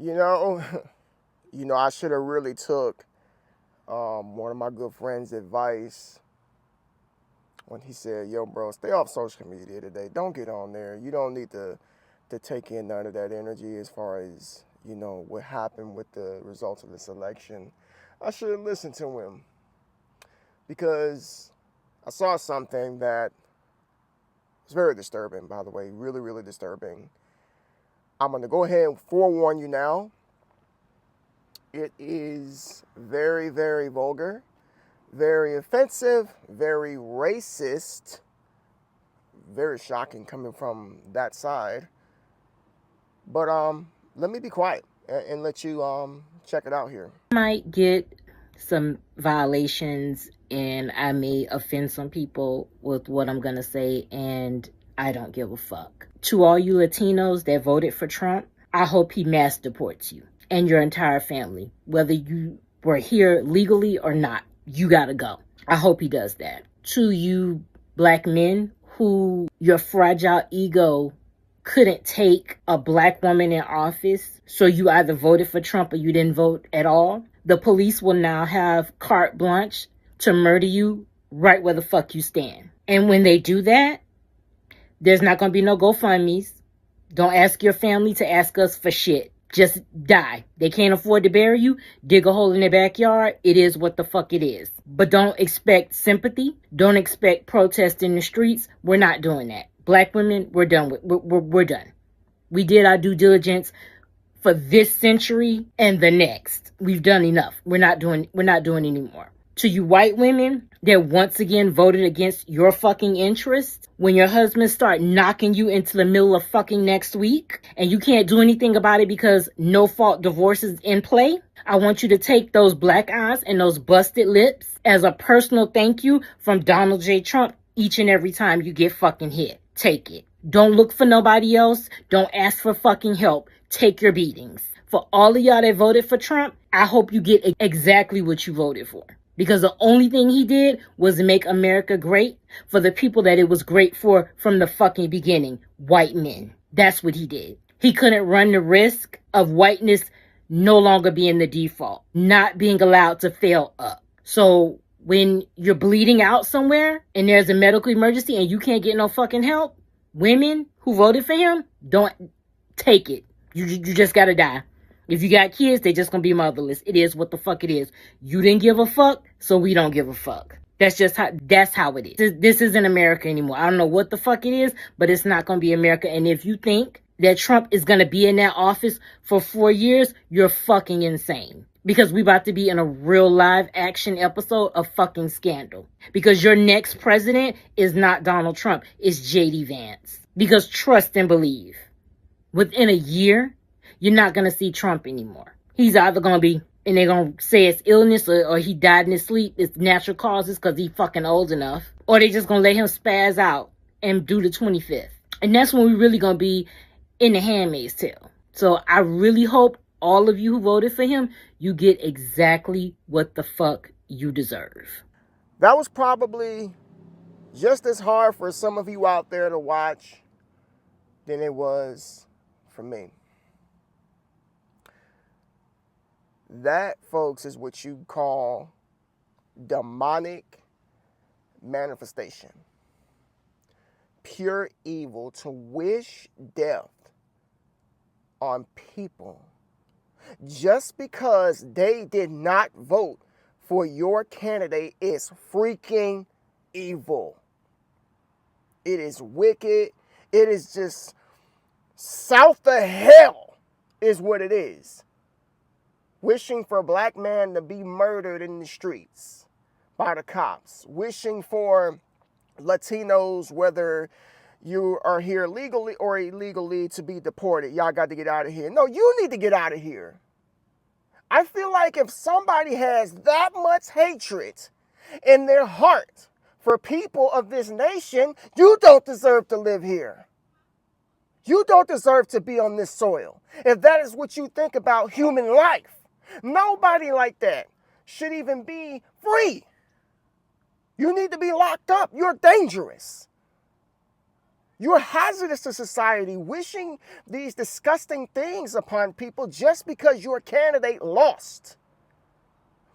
You know, I should have really took one of my good friends' advice when he said, "Yo, bro, stay off social media today. Don't get on there. You don't need to take in none of that energy as far as what happened with the results of this election." I should have listened to him because I saw something that was very disturbing. By the way, really, really disturbing. I'm going to go ahead and forewarn you now. It is very, very vulgar, very offensive, very racist, very shocking coming from that side. But let me be quiet and let you check it out here. Might get some violations and I may offend some people with what I'm going to say, and I don't give a fuck. To all you Latinos that voted for Trump, I hope he mass deports you and your entire family. Whether you were here legally or not, you gotta go. I hope he does that. To you black men who your fragile ego couldn't take a black woman in office, so you either voted for Trump or you didn't vote at all. The police will now have carte blanche to murder you right where the fuck you stand. And when they do that, there's not going to be no GoFundMes. Don't ask your family to ask us for shit. Just die. They can't afford to bury you. Dig a hole in their backyard. It is what the fuck it is. But don't expect sympathy. Don't expect protest in the streets. We're not doing that. Black women, we're done. We're done. We did our due diligence for this century and the next. We've done enough. We're not doing anymore. To you white women that once again voted against your fucking interests, when your husbands start knocking you into the middle of fucking next week and you can't do anything about it because no fault divorce is in play, I want you to take those black eyes and those busted lips as a personal thank you from Donald J. Trump each and every time you get fucking hit. Take it. Don't look for nobody else. Don't ask for fucking help. Take your beatings. For all of y'all that voted for Trump, I hope you get exactly what you voted for. Because the only thing he did was make America great for the people that it was great for from the fucking beginning. White men. That's what he did. He couldn't run the risk of whiteness no longer being the default. Not being allowed to fail up. So when you're bleeding out somewhere and there's a medical emergency and you can't get no fucking help, women who voted for him, don't take it. You just gotta die. If you got kids, they just gonna be motherless. It is what the fuck it is. You didn't give a fuck, so we don't give a fuck. That's how it is. This isn't America anymore. I don't know what the fuck it is, but it's not gonna be America. And if you think that Trump is gonna be in that office for 4 years, you're fucking insane. Because we about to be in a real live action episode of fucking Scandal. Because your next president is not Donald Trump, it's J.D. Vance. Because trust and believe, within a year, you're not going to see Trump anymore. He's either going to be, and they're going to say it's illness or he died in his sleep, it's natural causes because he's fucking old enough. Or they just going to let him spaz out and do the 25th. And that's when we really going to be in the Handmaid's Tale. So I really hope all of you who voted for him, you get exactly what the fuck you deserve. That was probably just as hard for some of you out there to watch than it was for me. That, folks, is what you call demonic manifestation. Pure evil to wish death on people just because they did not vote for your candidate is freaking evil. It is wicked. It is just south of hell is what it is. Wishing for a black man to be murdered in the streets by the cops. Wishing for Latinos, whether you are here legally or illegally, to be deported. Y'all got to get out of here. No, you need to get out of here. I feel like if somebody has that much hatred in their heart for people of this nation, you don't deserve to live here. You don't deserve to be on this soil. If that is what you think about human life, nobody like that should even be free. You need to be locked up. You're dangerous. You're hazardous to society, wishing these disgusting things upon people just because your candidate lost.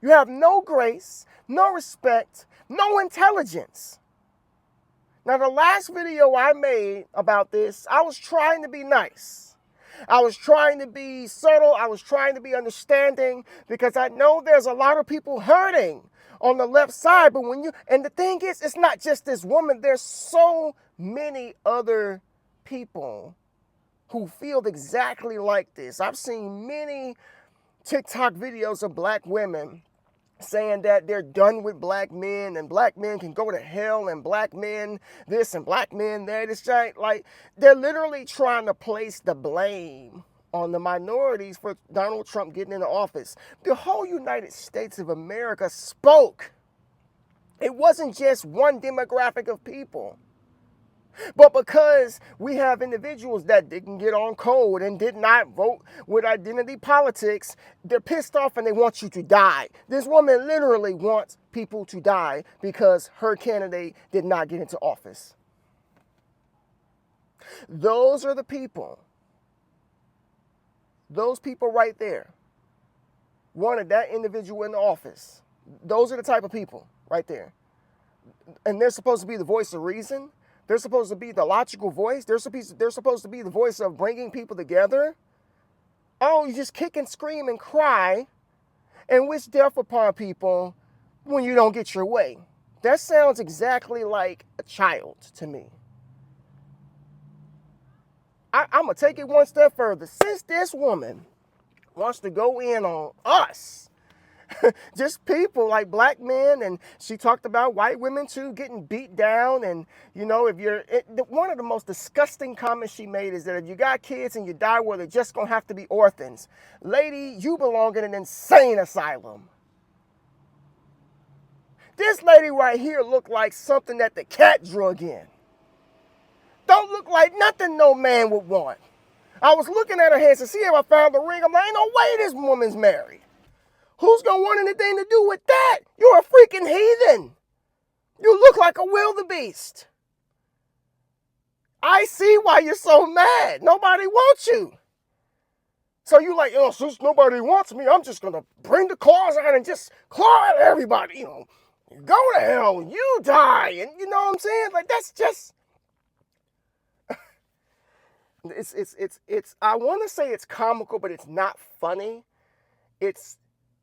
You have no grace, no respect, no intelligence. Now, the last video I made about this, I was trying to be nice. I was trying to be subtle. I was trying to be understanding because I know there's a lot of people hurting on the left side. But and the thing is, it's not just this woman. There's so many other people who feel exactly like this. I've seen many TikTok videos of black women saying that they're done with black men and black men can go to hell and black men this and black men that. It's like they're literally trying to place the blame on the minorities for Donald Trump getting into office. The whole United States of America spoke. It wasn't just one demographic of people. But because we have individuals that didn't get on code and did not vote with identity politics, they're pissed off and they want you to die. This woman literally wants people to die because her candidate did not get into office. Those are the people. Those people right there wanted that individual in office. Those are the type of people right there. And they're supposed to be the voice of reason. They're supposed to be the logical voice. They're supposed to be the voice of bringing people together. Oh, you just kick and scream and cry and wish death upon people when you don't get your way. That sounds exactly like a child to me. I'm going to take it one step further. Since this woman wants to go in on us, just people like black men, and she talked about white women too getting beat down. And one of the most disgusting comments she made is that if you got kids and you die, well, they're just gonna have to be orphans. Lady, you belong in an insane asylum. This lady right here looked like something that the cat drug in. Don't look like nothing no man would want. I was looking at her hands to see if I found the ring. I'm like, ain't no way this woman's married. Who's going to want anything to do with that? You're a freaking heathen. You look like a wildebeest. I see why you're so mad. Nobody wants you. So you like, since nobody wants me, I'm just going to bring the claws out and just claw at everybody. Go to hell. You die. And you know what I'm saying? Like, that's just... It's I want to say it's comical, but it's not funny. It's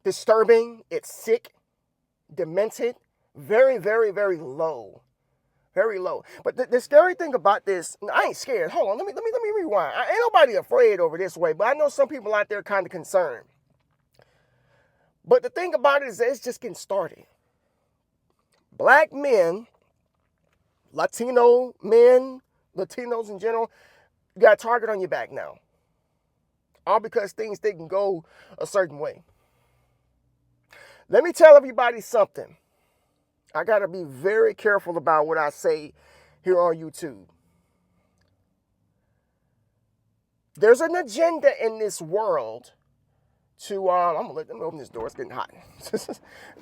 disturbing, it's sick, demented, very, very, very low. Very low. But the scary thing about this, I ain't scared. Hold on, let me rewind. Ain't nobody afraid over this way, but I know some people out there kind of concerned. But the thing about it is that it's just getting started. Black men, Latino men, Latinos in general, you got a target on your back now. All because things didn't go a certain way. Let me tell everybody something. I got to be very careful about what I say here on YouTube. There's an agenda in this world to, let me open this door, it's getting hot.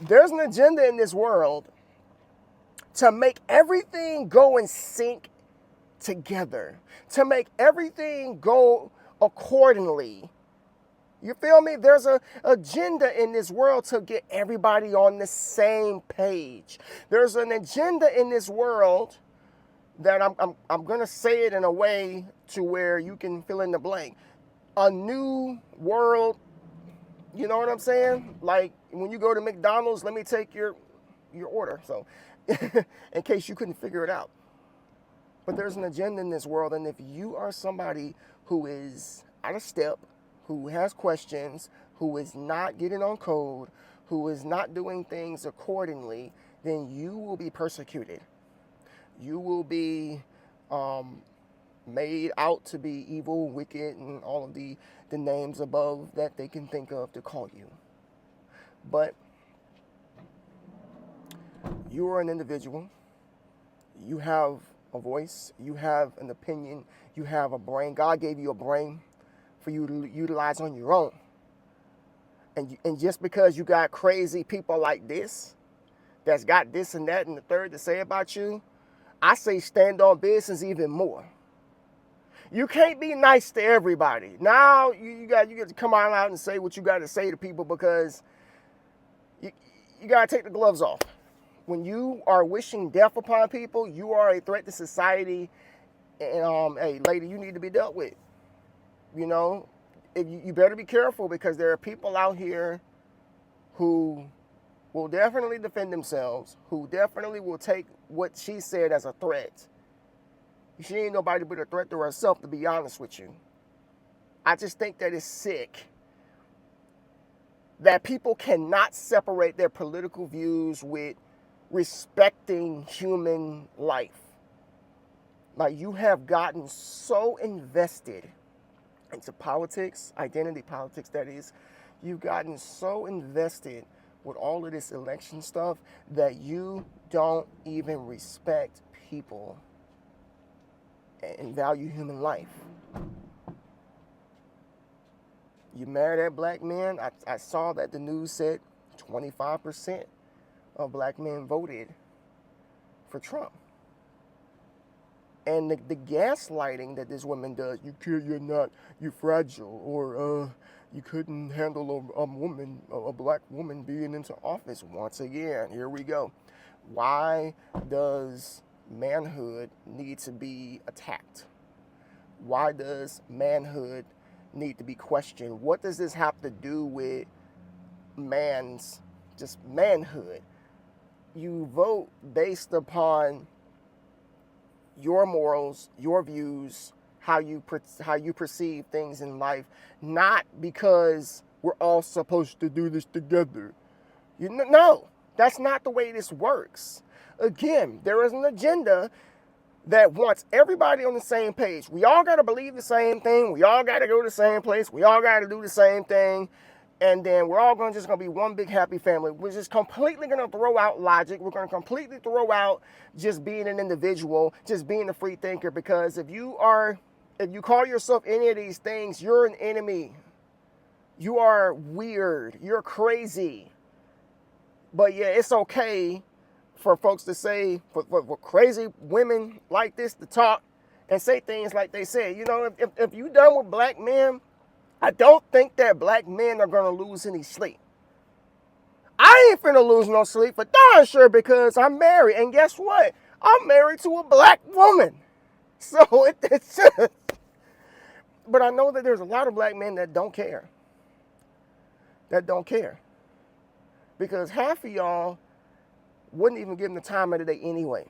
There's an agenda in this world to make everything go in sync together, to make everything go accordingly. You feel me? There's an agenda in this world to get everybody on the same page. There's an agenda in this world that I'm going to say it in a way to where you can fill in the blank. A new world, you know what I'm saying? Like when you go to McDonald's, let me take your order. So in case you couldn't figure it out. But there's an agenda in this world, and if you are somebody who is out of step, who has questions, who is not getting on code, who is not doing things accordingly, then you will be persecuted. You will be made out to be evil, wicked, and all of the names above that they can think of to call you. But you are an individual. You have a voice. You have an opinion. You have a brain. God gave you a brain for you to utilize on your own. And just because you got crazy people like this, that's got this and that and the third to say about you, I say stand on business even more. You can't be nice to everybody. Now you get to come on out and say what you got to say to people, because you got to take the gloves off. When you are wishing death upon people, you are a threat to society. And hey, lady, you need to be dealt with. You know, you better be careful, because there are people out here who will definitely defend themselves, who definitely will take what she said as a threat. She ain't nobody but a threat to herself, to be honest with you. I just think that it's sick that people cannot separate their political views with respecting human life. Like, you have gotten so invested into politics, identity politics, that is. You've gotten so invested with all of this election stuff that you don't even respect people and value human life. You mad at black men? I saw that the news said 25% of black men voted for Trump. And the gaslighting that this woman does, you're fragile, or you couldn't handle a black woman being into office. Once again, here we go. Why does manhood need to be attacked? Why does manhood need to be questioned? What does this have to do with just manhood? You vote based upon your morals, your views, how you perceive things in life, not because we're all supposed to do this together. No, that's not the way this works. Again, there is an agenda that wants everybody on the same page. We all got to believe the same thing. We all got to go to the same place. We all got to do the same thing. And then we're all just going to be one big happy family. We're just completely going to throw out logic. We're going to completely throw out just being an individual, just being a free thinker. Because if you call yourself any of these things, you're an enemy. You are weird. You're crazy. But yeah, it's okay for folks to say, for crazy women like this to talk and say things like they say. You know, if you done with black men, I don't think that black men are going to lose any sleep. I ain't finna lose no sleep for darn sure, because I'm married. And guess what? I'm married to a black woman. So it's just... But I know that there's a lot of black men that don't care. That don't care. Because half of y'all wouldn't even give them the time of the day anyway.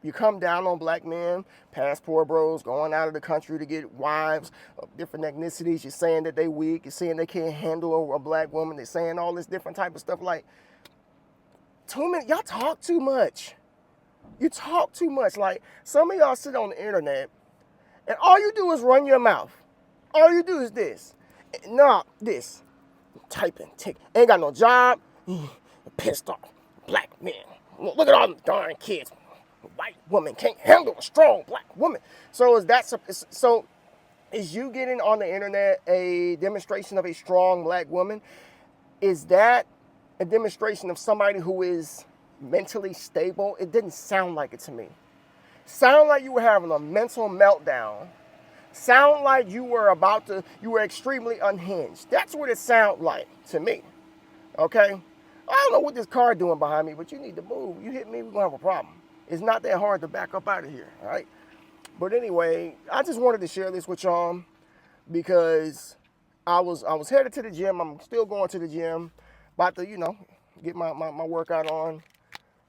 You come down on black men, passport bros, going out of the country to get wives of different ethnicities. You're saying that they weak. You're saying they can't handle a black woman. They're saying all this different type of stuff. Like, y'all talk too much. You talk too much. Like, some of y'all sit on the internet, and all you do is run your mouth. All you do is this. No, this. Typing, tick. Ain't got no job. Pissed off. Black men. Look at all them darn kids. White woman can't handle a strong black woman. So is you getting on the internet a demonstration of a strong black woman? Is that a demonstration of somebody who is mentally stable? It didn't sound like it to me. Sound like you were having a mental meltdown. Sound like you were extremely unhinged. That's what it sounded like to me. Okay? I don't know what this car doing behind me, but you need to move. You hit me, we're gonna have a problem. It's not that hard to back up out of here, all right? But anyway, I just wanted to share this with y'all because I was headed to the gym. I'm still going to the gym, about to, get my workout on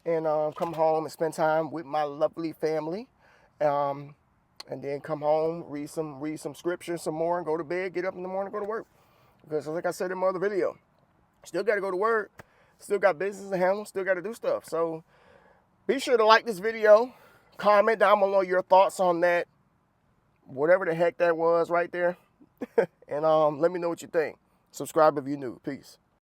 and come home and spend time with my lovely family. And then come home, read some scripture some more, and go to bed, get up in the morning, go to work. Because like I said in my other video, still got to go to work, still got business to handle, still got to do stuff. So be sure to like this video, comment down below your thoughts on that, whatever the heck that was right there, and let me know what you think. Subscribe if you're new. Peace.